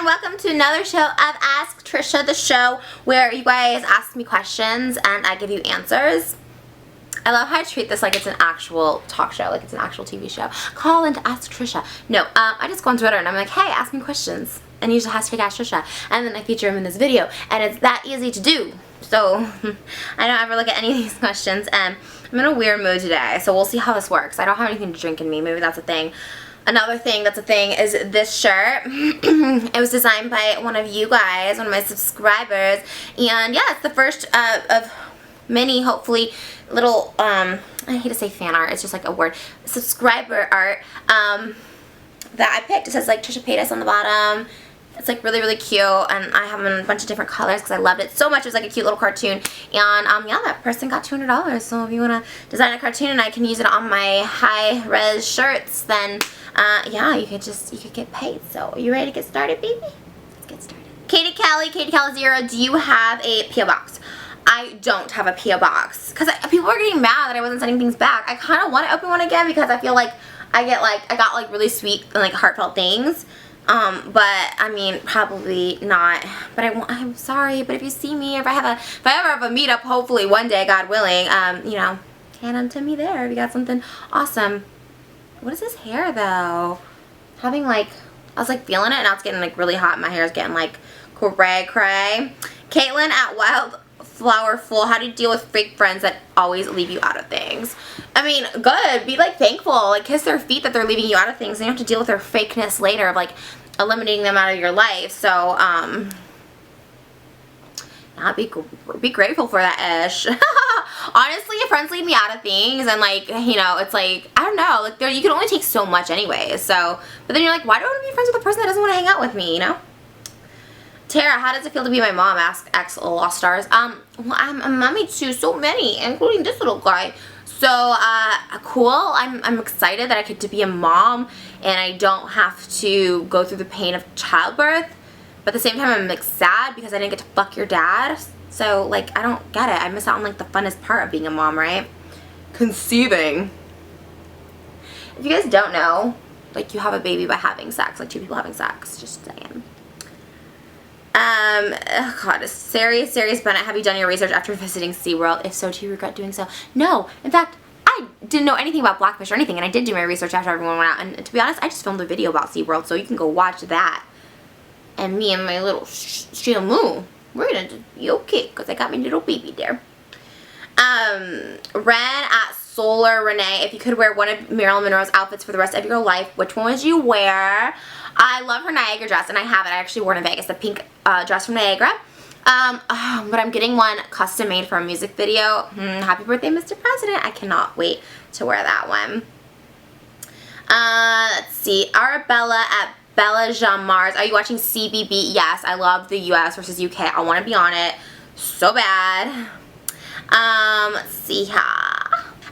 welcome to another show of Ask Trisha, the show where you guys ask me questions and I give you answers. I love how I treat this like it's an actual talk show, like it's an actual TV show. Call in to Ask Trisha. No, I just go on Twitter and I'm like, hey, ask me questions. And use the hashtag Ask Trisha. And then I feature them in this video. And it's that easy to do. So, I don't ever look at any of these questions. I'm in a weird mood today, so we'll see how this works. I don't have anything to drink in me. Maybe that's a thing. Another thing that's a thing is this shirt. It was designed by one of you guys, one of my subscribers. And yeah, it's the first of many, hopefully, little, I hate to say fan art, it's just like a word, subscriber art that I picked. It says like tpaytas on the bottom. It's like really, really cute, and I have them in a bunch of different colors because I loved it so much. It was like a cute little cartoon, and yeah, that person got $200. So if you want to design a cartoon and I can use it on my high-res shirts, then yeah, you could get paid. So are you ready to get started, baby? Let's get started. Katie Callie 0, do you have a P.O. box? I don't have a P.O. box because people are getting mad that I wasn't sending things back. I kind of want to open one again because I feel like I got like really sweet and like heartfelt things. But I mean, probably not. But I'm sorry. But if you see me, if I ever have a meetup, hopefully one day, God willing, you know, hand them to me there if you got something awesome. What is this hair though? Having like, I was like feeling it, and now it's getting like really hot. My hair is getting like cray. Caitlin at Wildflowerful, how do you deal with fake friends that always leave you out of things? I mean, good. Be like thankful. Like kiss their feet that they're leaving you out of things. And you have to deal with their fakeness later of like eliminating them out of your life. So, yeah, be grateful for that ish. Honestly, if friends leave me out of things and like, you know, it's like, I don't know, like you can only take so much anyway. So, but then you're like, why do I want to be friends with a person that doesn't want to hang out with me, you know? Tara, how does it feel to be my mom? Ask X Lost Stars. Well, I'm a mommy to so many, including this little guy. So, cool. I'm excited that I get to be a mom and I don't have to go through the pain of childbirth. But at the same time, I'm like sad because I didn't get to fuck your dad. So, like, I don't get it. I miss out on like the funnest part of being a mom, right? Conceiving. If you guys don't know, like you have a baby by having sex, like two people having sex. Just saying. Oh God, serious Bennett, have you done your research after visiting SeaWorld? If so, do you regret doing so? No. In fact, I didn't know anything about Blackfish or anything, and I did do my research after everyone went out, and to be honest, I just filmed a video about SeaWorld, so you can go watch that. And me and my little Shamu, we're gonna be okay, because I got my little baby there. Ren at Solar Renee, if you could wear one of Marilyn Monroe's outfits for the rest of your life, which one would you wear? I love her Niagara dress, and I have it. I actually wore it in Vegas, the pink dress from Niagara. But I'm getting one custom made for a music video. Happy birthday, Mr. President. I cannot wait to wear that one. Let's see. Arabella at Bella Jean Mars. Are you watching CBB? Yes, I love the US versus UK. I want to be on it so bad. Let's see here.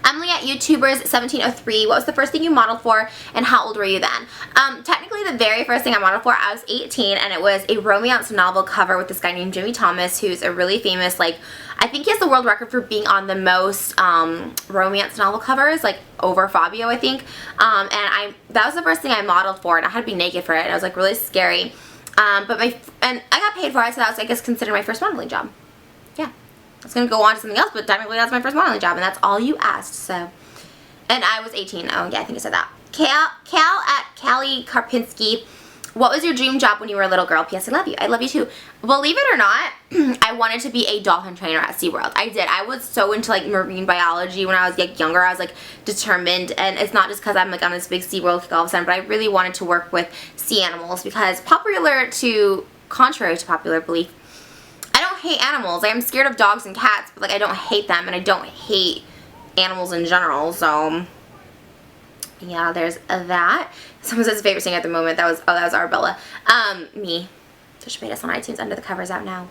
Emily at YouTubers 1703, what was the first thing you modeled for and how old were you then? Technically the very first thing I modeled for, I was 18, and it was a romance novel cover with this guy named Jimmy Thomas, who's a really famous, like, I think he has the world record for being on the most romance novel covers, like over Fabio, I think. And that was the first thing I modeled for, and I had to be naked for it, and it was like really scary. And I got paid for it, so that was, I guess, considered my first modeling job. Yeah. I was going to go on to something else, but technically that's my first modeling job, and that's all you asked, so. And I was 18. Oh, yeah, I think I said that. Cal at Callie Karpinski, what was your dream job when you were a little girl? P.S. I love you. I love you too. Believe it or not, I wanted to be a dolphin trainer at SeaWorld. I did. I was so into like marine biology when I was like younger. I was like determined, and it's not just because I'm like on this big SeaWorld kick all of a sudden, but I really wanted to work with sea animals because contrary to popular belief, I don't hate animals. Like, I'm scared of dogs and cats, but like I don't hate them, and I don't hate animals in general. So yeah, there's that. Someone says favorite singer at the moment. That was Arabella. Me. tpaytas on iTunes. Under the Covers out now.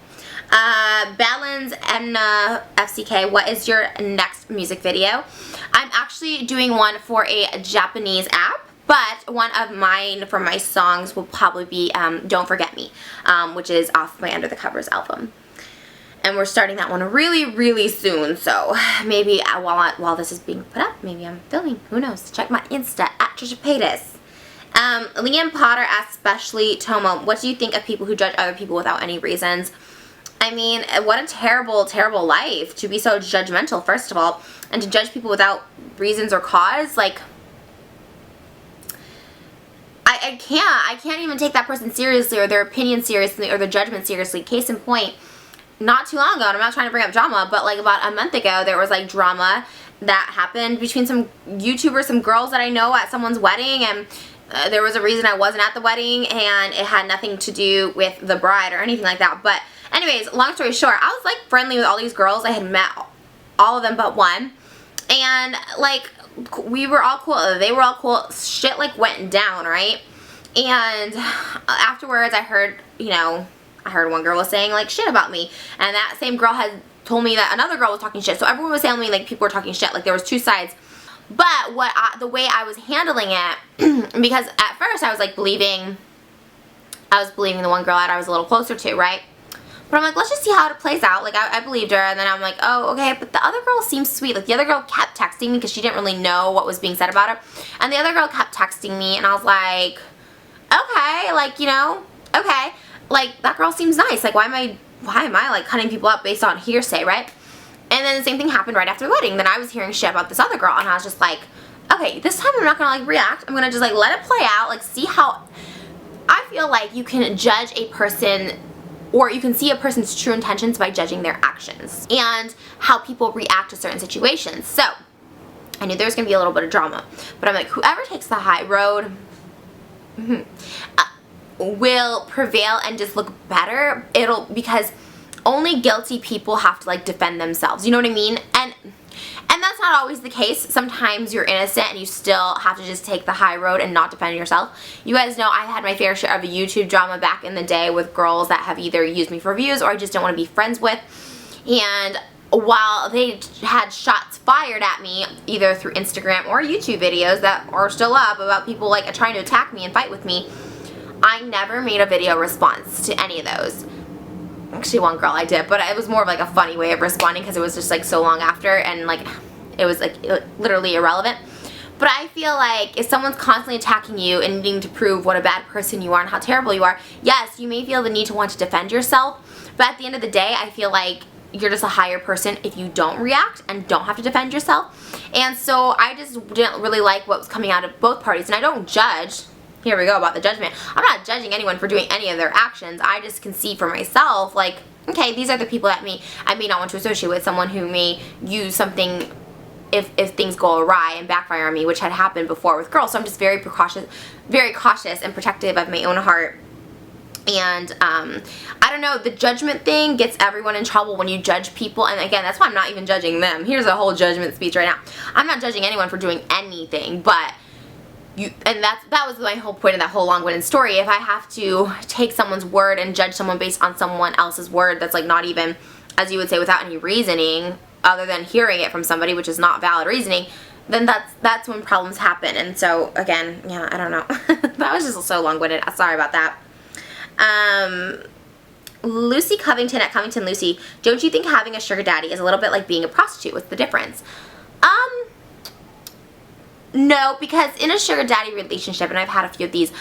Balance and FCK. What is your next music video? I'm actually doing one for a Japanese app. But one of mine for my songs will probably be Don't Forget Me, which is off my Under the Covers album. And we're starting that one really, really soon. So maybe while this is being put up, maybe I'm filming. Who knows? Check my Insta at tpaytas. Liam Potter asks, especially Tomo, what do you think of people who judge other people without any reasons? I mean, what a terrible, terrible life to be so judgmental, first of all, and to judge people without reasons or cause. Like, I can't even take that person seriously, or their opinion seriously, or their judgment seriously. Case in point, not too long ago, and I'm not trying to bring up drama, but like about a month ago, there was like drama that happened between some YouTubers, some girls that I know at someone's wedding, and there was a reason I wasn't at the wedding, and it had nothing to do with the bride or anything like that. But anyways, long story short, I was like friendly with all these girls. I had met all of them but one, and like we were all cool, they were all cool. Shit like went down, right? And afterwards I heard, you know, I heard one girl was saying like shit about me, and that same girl had told me that another girl was talking shit. So everyone was telling me like people were talking shit, like there was two sides. But the way I was handling it, because at first I was like believing the one girl that I was a little closer to, right? But I'm like, let's just see how it plays out. Like, I believed her, and then I'm like, oh, okay, but the other girl seems sweet. Like, the other girl kept texting me because she didn't really know what was being said about her. And the other girl kept texting me, and I was like, okay, like, you know, okay. Like, that girl seems nice. Like, why am I, like, cutting people up based on hearsay, right? And then the same thing happened right after the wedding. Then I was hearing shit about this other girl, and I was just like, okay, this time I'm not gonna, like, react. I'm gonna just, like, let it play out, like, see how... I feel like you can judge a person, or you can see a person's true intentions by judging their actions and how people react to certain situations. So, I knew there was going to be a little bit of drama, but I'm like, whoever takes the high road will prevail and just look better. Because only guilty people have to like defend themselves, you know what I mean? And that's not always the case. Sometimes you're innocent and you still have to just take the high road and not defend yourself. You guys know I had my fair share of a YouTube drama back in the day with girls that have either used me for views or I just don't want to be friends with. And while they had shots fired at me either through Instagram or YouTube videos that are still up about people like trying to attack me and fight with me, I never made a video response to any of those. Actually, one girl I did, but it was more of like a funny way of responding because it was just like so long after, and like it was like literally irrelevant. But I feel like if someone's constantly attacking you and needing to prove what a bad person you are and how terrible you are, yes, you may feel the need to want to defend yourself, but at the end of the day, I feel like you're just a higher person if you don't react and don't have to defend yourself. And so I just didn't really like what was coming out of both parties, and I don't judge. Here we go about the judgment. I'm not judging anyone for doing any of their actions. I just can see for myself, like, okay, these are the people that I may not want to associate with. Someone who may use something if things go awry and backfire on me, which had happened before with girls. So I'm just very cautious and protective of my own heart. And I don't know, the judgment thing gets everyone in trouble when you judge people. And again, that's why I'm not even judging them. Here's a whole judgment speech right now. I'm not judging anyone for doing anything, but that was my whole point of that whole long-winded story. If I have to take someone's word and judge someone based on someone else's word that's like not even, as you would say, without any reasoning other than hearing it from somebody, which is not valid reasoning, then that's when problems happen. And so again, yeah, I don't know. That was just so long-winded. Sorry about that. Lucy Covington at Covington Lucy, don't you think having a sugar daddy is a little bit like being a prostitute? What's the difference? No, because in a sugar daddy relationship, and I've had a few of these,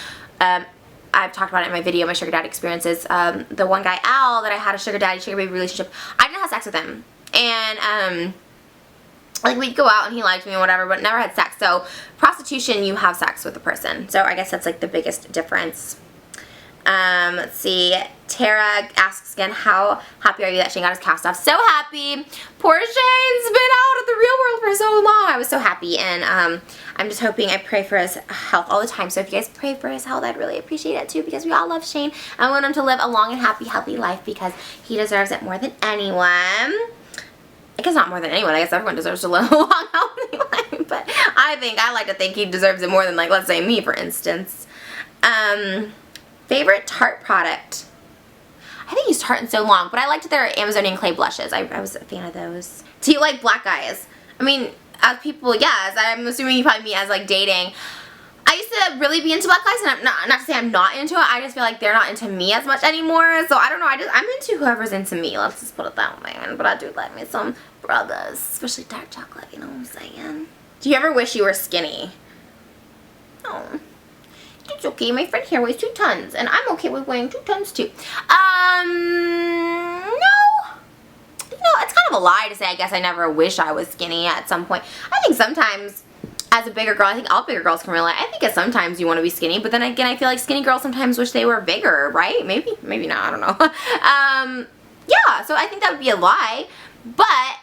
I've talked about it in my video, my sugar daddy experiences. The one guy, Al, that I had a sugar daddy, sugar baby relationship, I didn't have sex with him. And, like, we'd go out and he liked me and whatever, but never had sex. So, prostitution, you have sex with a person. So, I guess that's, like, the biggest difference. Let's see. Tara asks again, how happy are you that Shane got his cast off? So happy. Poor Shane's been out of the real world for so long. I was so happy, and I'm just hoping, I pray for his health all the time. So if you guys pray for his health, I'd really appreciate it too, because we all love Shane. I want him to live a long and happy, healthy life because he deserves it more than anyone. I guess not more than anyone. I guess everyone deserves to live a long, healthy life. But I like to think he deserves it more than, like, let's say me, for instance. Favorite Tarte product? I haven't used Tarte in so long, but I liked their Amazonian clay blushes. I was a fan of those. Do you like black eyes? I mean, as people, yes, I'm assuming you probably mean as, like, dating. I used to really be into black eyes, and I'm not to say I'm not into it. I just feel like they're not into me as much anymore. So I don't know. I'm into whoever's into me. Let's just put it that way. But I do like me some brothers, especially dark chocolate. You know what I'm saying? Do you ever wish you were skinny? Oh. It's okay. My friend here weighs 2 tons, and I'm okay with weighing 2 tons too. No. It's kind of a lie to say I guess I never wish I was skinny at some point. I think sometimes as a bigger girl, I think all bigger girls can relate. I think sometimes you want to be skinny, but then again, I feel like skinny girls sometimes wish they were bigger, right? Maybe not, I don't know. Yeah, so I think that would be a lie, but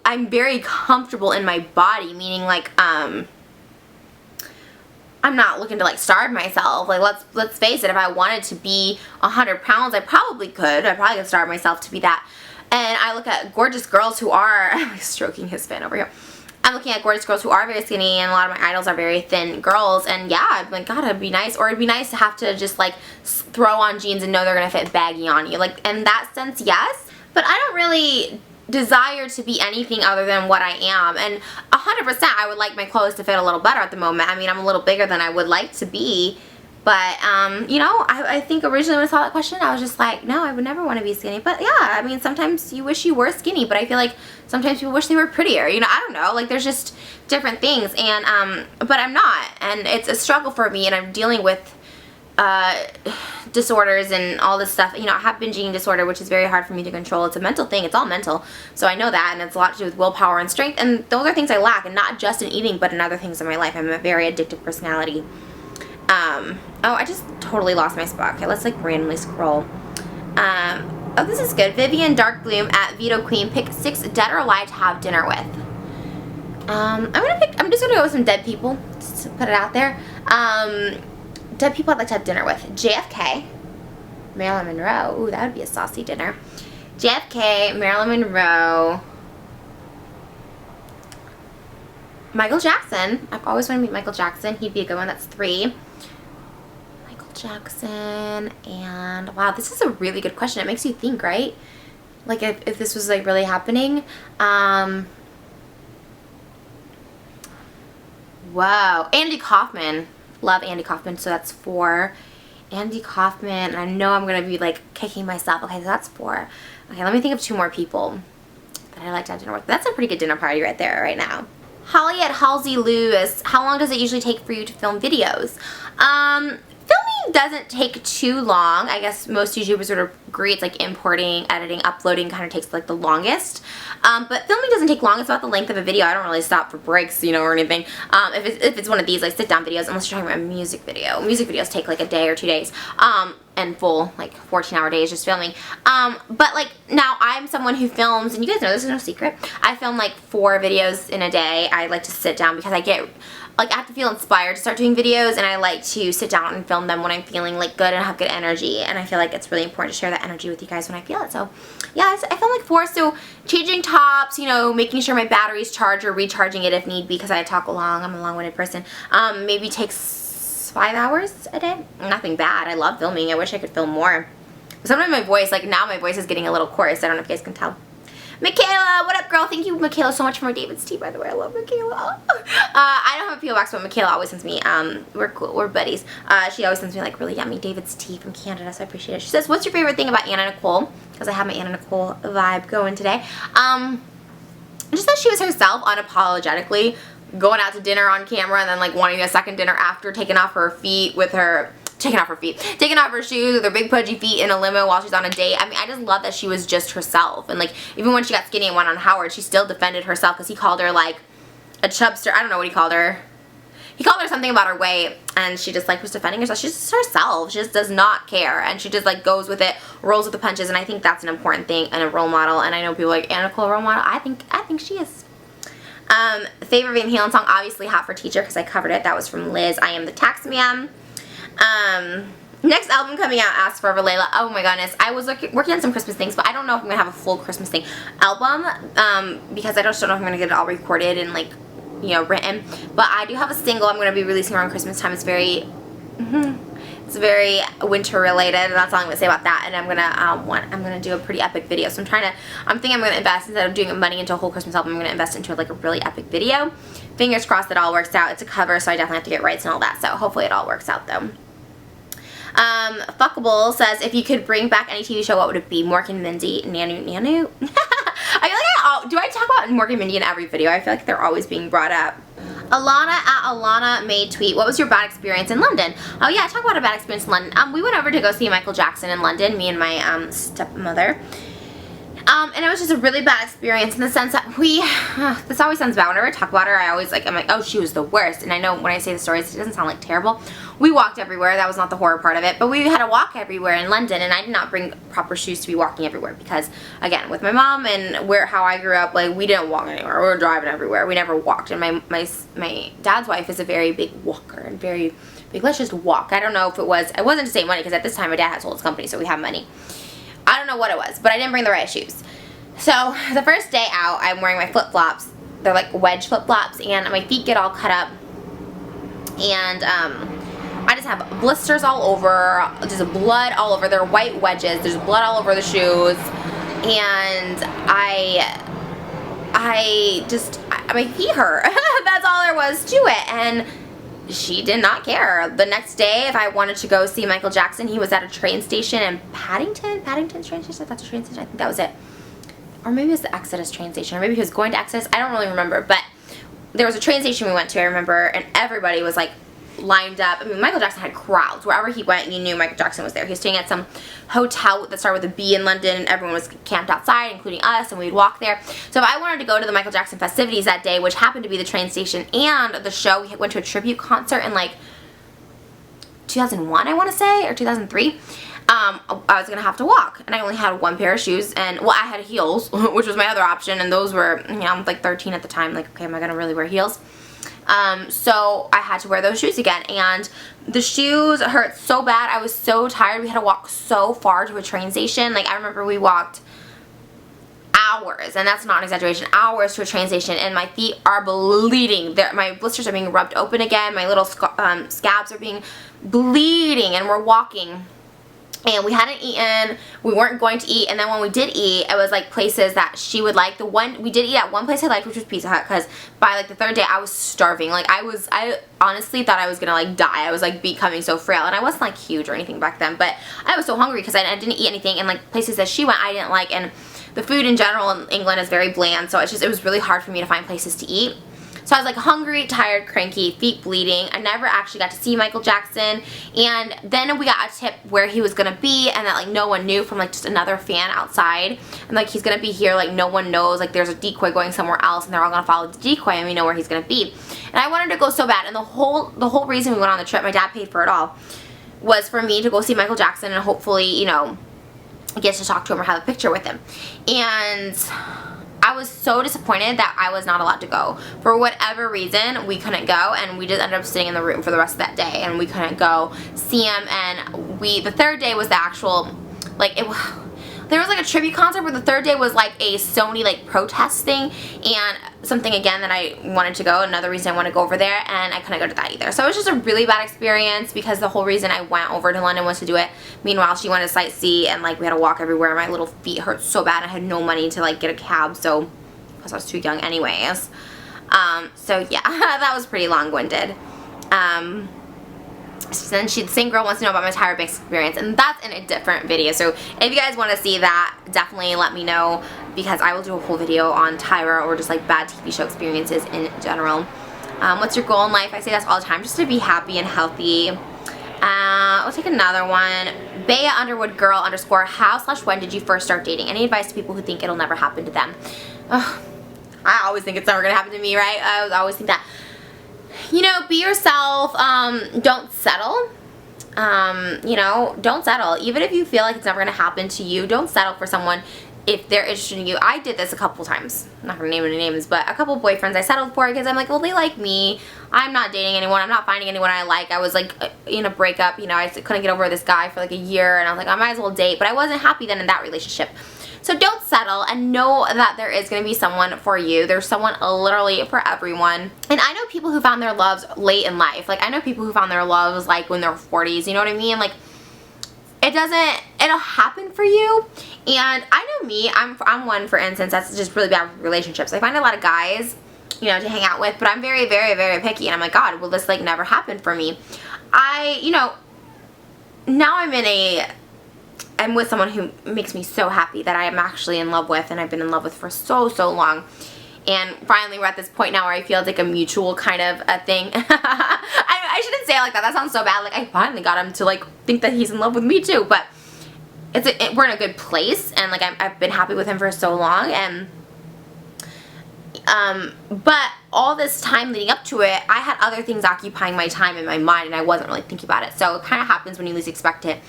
I'm very comfortable in my body, meaning like, I'm not looking to like starve myself. Like let's face it, if I wanted to be 100 pounds, I probably could. I probably could starve myself to be that. And I look at gorgeous girls who are, I'm stroking his fin over here. I'm looking at gorgeous girls who are very skinny, and a lot of my idols are very thin girls, and yeah, I'm like, God, it'd be nice, or it'd be nice to have to just like throw on jeans and know they're gonna fit baggy on you. Like, in that sense, yes, but I don't really desire to be anything other than what I am, and 100% I would like my clothes to fit a little better at the moment. I mean, I'm a little bigger than I would like to be, but, you know, I think originally when I saw that question, I was just like, no, I would never want to be skinny. But yeah, I mean, sometimes you wish you were skinny, but I feel like sometimes people wish they were prettier. You know, I don't know. Like, there's just different things, and, but I'm not. And it's a struggle for me, and I'm dealing with disorders and all this stuff. You know, I have binge eating disorder, which is very hard for me to control. It's a mental thing. It's all mental. So I know that, and it's a lot to do with willpower and strength, and those are things I lack, and not just in eating, but in other things in my life. I'm a very addictive personality. Oh, I just totally lost my spot. Okay, let's like randomly scroll. Oh, this is good. Vivian Dark Bloom at Veto Queen. Pick 6 dead or alive to have dinner with. I'm just gonna go with some dead people, just to put it out there. Dead people I'd like to have dinner with. JFK, Marilyn Monroe. Ooh, that would be a saucy dinner. JFK, Marilyn Monroe, Michael Jackson. I've always wanted to meet Michael Jackson. He'd be a good one. That's 3. Michael Jackson, and wow, this is a really good question. It makes you think, right? Like if this was like really happening. Wow. Andy Kaufman. Love Andy Kaufman, so that's 4. Andy Kaufman, and I know I'm gonna be like kicking myself. Okay, so that's 4. Okay, let me think of 2 more people that I'd like to have dinner with. That's a pretty good dinner party right there, right now. Holly at Halsey Lewis. How long does it usually take for you to film videos? Filming doesn't take too long. I guess most YouTubers would agree it's like importing, editing, uploading kind of takes like the longest. But filming doesn't take long. It's about the length of a video. I don't really stop for breaks, you know, or anything. If it's one of these like sit down videos, unless you're talking about a music video. Music videos take like a day or 2 days. And full like 14-hour days just filming. But like now I'm someone who films, and you guys know this is no secret. I film like 4 videos in a day. I like to sit down because I get like I have to feel inspired to start doing videos, and I like to sit down and film them when I'm feeling like good and have good energy, and I feel like it's really important to share that energy with you guys when I feel it. So yeah, I film like 4. So changing tops, you know, making sure my battery's charged or recharging it if need be, because I talk long. I'm a long-winded person. Maybe takes 5 hours a day. Nothing bad. I love filming. I wish I could film more. Sometimes my voice, like now my voice is getting a little coarse. I don't know if you guys can tell. Michaela, what up, girl? Thank you, Michaela, so much for my David's tea, by the way. I love Michaela. I don't have a P.O. box, but Michaela always sends me, we're cool, we're buddies. She always sends me, like, really yummy David's tea from Canada, so I appreciate it. She says, what's your favorite thing about Anna Nicole? Because I have my Anna Nicole vibe going today. Just that she was herself, unapologetically, going out to dinner on camera, and then, like, wanting a second dinner after, taking off her shoes with her big pudgy feet in a limo while she's on a date. I mean, I just love that she was just herself. And like, even when she got skinny and went on Howard, she still defended herself, because he called her like a chubster. I don't know what he called her. He called her something about her weight, and she just like was defending herself. She's just herself. She just does not care, and she just like goes with it, rolls with the punches. And I think that's an important thing and a role model. And I know people are like, Anna Nicole role model. I think she is. Favorite Van Halen song, obviously Hot for Teacher, because I covered it. That was from Liz. I Am the Tax Man. Next album coming out, Ask Forever Layla. Oh my goodness. I was working on some Christmas things, but I don't know if I'm going to have a full Christmas thing album, because I just don't know if I'm going to get it all recorded and like, you know, written. But I do have a single I'm going to be releasing around Christmas time. It's very, it's very winter related, and that's all I'm going to say about that. And I'm going to do a pretty epic video. So I'm thinking I'm going to invest, instead of doing money into a whole Christmas album, I'm going to invest into like a really epic video. Fingers crossed that all works out. It's a cover, so I definitely have to get rights and all that. So hopefully it all works out though. Fuckable says, if you could bring back any TV show, what would it be? Mork and Mindy, Nanu? I feel like do I talk about Mork and Mindy in every video? I feel like they're always being brought up. Alana made tweet, what was your bad experience in London? Oh yeah, talk about a bad experience in London. We went over to go see Michael Jackson in London, me and my stepmother. And it was just a really bad experience in the sense that this always sounds bad. Whenever I talk about her, I'm like, oh, she was the worst. And I know when I say the stories, it doesn't sound like terrible. We walked everywhere. That was not the horror part of it. But we had to walk everywhere in London, and I did not bring proper shoes to be walking everywhere because, again, with my mom and how I grew up, like, we didn't walk anywhere. We were driving everywhere. We never walked. And my dad's wife is a very big walker and very big, let's just walk. I don't know if it wasn't to save money because at this time my dad had sold his company, so we have money. I don't know what it was, but I didn't bring the right shoes. So the first day out, I'm wearing my flip-flops. They're like wedge flip-flops, and my feet get all cut up. And I just have blisters all over, just blood all over. They're white wedges. There's blood all over the shoes. And my feet hurt. That's all there was to it. And she did not care. The next day, if I wanted to go see Michael Jackson, he was at a train station in Paddington's train station. That's a train station. I think that was it. Or maybe it was the Exodus train station. Or maybe he was going to Exodus. I don't really remember. But there was a train station we went to, I remember, and everybody was like lined up. I mean, Michael Jackson had crowds. Wherever he went, you knew Michael Jackson was there. He was staying at some hotel that started with a B in London, and everyone was camped outside, including us, and we'd walk there. So if I wanted to go to the Michael Jackson festivities that day, which happened to be the train station and the show, we went to a tribute concert in like 2001, I want to say, or 2003. I was going to have to walk, and I only had one pair of shoes, and, well, I had heels, which was my other option, and those were, you know, I'm like 13 at the time, like, okay, am I going to really wear heels? So I had to wear those shoes again, and the shoes hurt so bad. I was so tired. We had to walk so far to a train station. Like, I remember we walked hours, and that's not an exaggeration, hours to a train station, and my feet are bleeding. My blisters are being rubbed open again. My little scabs are being bleeding, and we're walking. And we hadn't eaten, we weren't going to eat, and then when we did eat, it was like places that she would like. We did eat at one place I liked, which was Pizza Hut, because by like the third day I was starving. Like I honestly thought I was gonna like die. I was like becoming so frail, and I wasn't like huge or anything back then, but I was so hungry because I didn't eat anything, and like places that she went I didn't like, and the food in general in England is very bland, so it was really hard for me to find places to eat. So I was like hungry, tired, cranky, feet bleeding. I never actually got to see Michael Jackson. And then we got a tip where he was going to be, and that like no one knew from like just another fan outside. And like he's going to be here, like no one knows, like there's a decoy going somewhere else, and they're all going to follow the decoy, and we know where he's going to be. And I wanted to go so bad, and the whole reason we went on the trip, my dad paid for it all, was for me to go see Michael Jackson and hopefully, you know, get to talk to him or have a picture with him. And I was so disappointed that I was not allowed to go. For whatever reason, we couldn't go, and we just ended up sitting in the room for the rest of that day, and we couldn't go see him. And the third day was the actual, like, there was like a tribute concert, but the third day was like a Sony like protest thing, and something again that I wanted to go, another reason I want to go over there, and I couldn't go to that either. So it was just a really bad experience because the whole reason I went over to London was to do it. Meanwhile, she wanted to sightsee, and like we had to walk everywhere. My little feet hurt so bad. I had no money to like get a cab, so because I was too young anyways. So yeah, that was pretty long-winded. So then the same girl wants to know about my Tyra Banks experience, and that's in a different video. So if you guys want to see that, definitely let me know, because I will do a whole video on Tyra or just like bad TV show experiences in general. What's your goal in life? I say this all the time, just to be happy and healthy. I'll take another one. Bea_Underwood_girl_. How/when did you first start dating? Any advice to people who think it'll never happen to them? I always think it's never gonna happen to me, right? I always think that. You know, be yourself. Don't settle. You know, don't settle. Even if you feel like it's never going to happen to you, don't settle for someone if they're interested in you. I did this a couple times. I'm not going to name any names, but a couple boyfriends I settled for because I'm like, well, they like me. I'm not dating anyone. I'm not finding anyone I like. I was like in a breakup. You know, I couldn't get over this guy for like a year, and I was like, I might as well date. But I wasn't happy then in that relationship. So don't settle, and know that there is going to be someone for you. There's someone literally for everyone. And I know people who found their loves late in life. Like, I know people who found their loves like when they're 40s, you know what I mean? Like, it'll happen for you. And I know me, I'm one, for instance, that's just really bad with relationships. I find a lot of guys, you know, to hang out with, but I'm very, very, very picky, and I'm like, God, will this like never happen for me? You know, now I'm with someone who makes me so happy, that I am actually in love with, and I've been in love with for so long. And finally we're at this point now where I feel it's like a mutual kind of a thing. I shouldn't say it like that. That sounds so bad. Like I finally got him to like think that he's in love with me too. But we're in a good place, and like I've been happy with him for so long, and but all this time leading up to it, I had other things occupying my time in my mind, and I wasn't really thinking about it. So it kind of happens when you least expect it,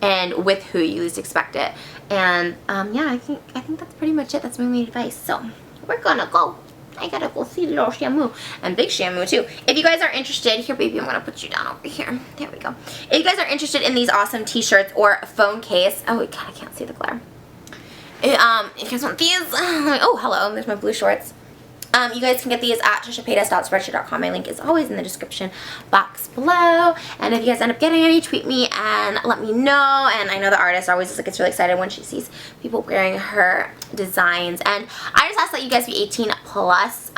and with who you least expect it. And yeah, I think that's pretty much it. That's my main advice. So we're gonna go. I gotta go see little Shamu and big Shamu too. If you guys are interested, here baby, I'm gonna put you down over here. There we go. If you guys are interested in these awesome t-shirts or phone case, oh god, I can't see the glare. If you guys want these, oh hello, there's my blue shorts. You guys can get these at tpaytas.spreadshirt.com. My link is always in the description box below. And if you guys end up getting any, tweet me and let me know. And I know the artist always gets really excited when she sees people wearing her designs. And I just ask that you guys be 18 plus.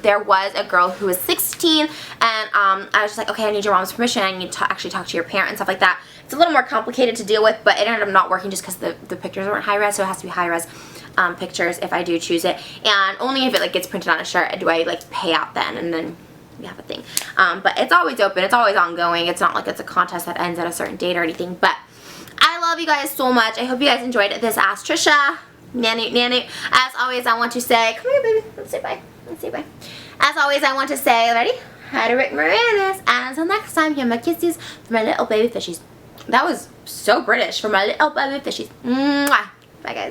There was a girl who was 16, and I was just like, okay, I need your mom's permission. I need to actually talk to your parent and stuff like that. It's a little more complicated to deal with, but it ended up not working just because the pictures weren't high res, so it has to be high res pictures if I do choose it, and only if it like gets printed on a shirt do I like pay out then, and then we have a thing. But it's always open, it's always ongoing. It's not like it's a contest that ends at a certain date or anything. But I love you guys so much. I hope you guys enjoyed this Ask Trisha. Nanny. As always, I want to say, come here baby, let's say bye. Let's say bye. As always, I want to say, ready? Hi to Rick Moranis. And until next time, here are my kisses for my little baby fishies. That was so British, for my little baby fishies. Mwah. Bye guys.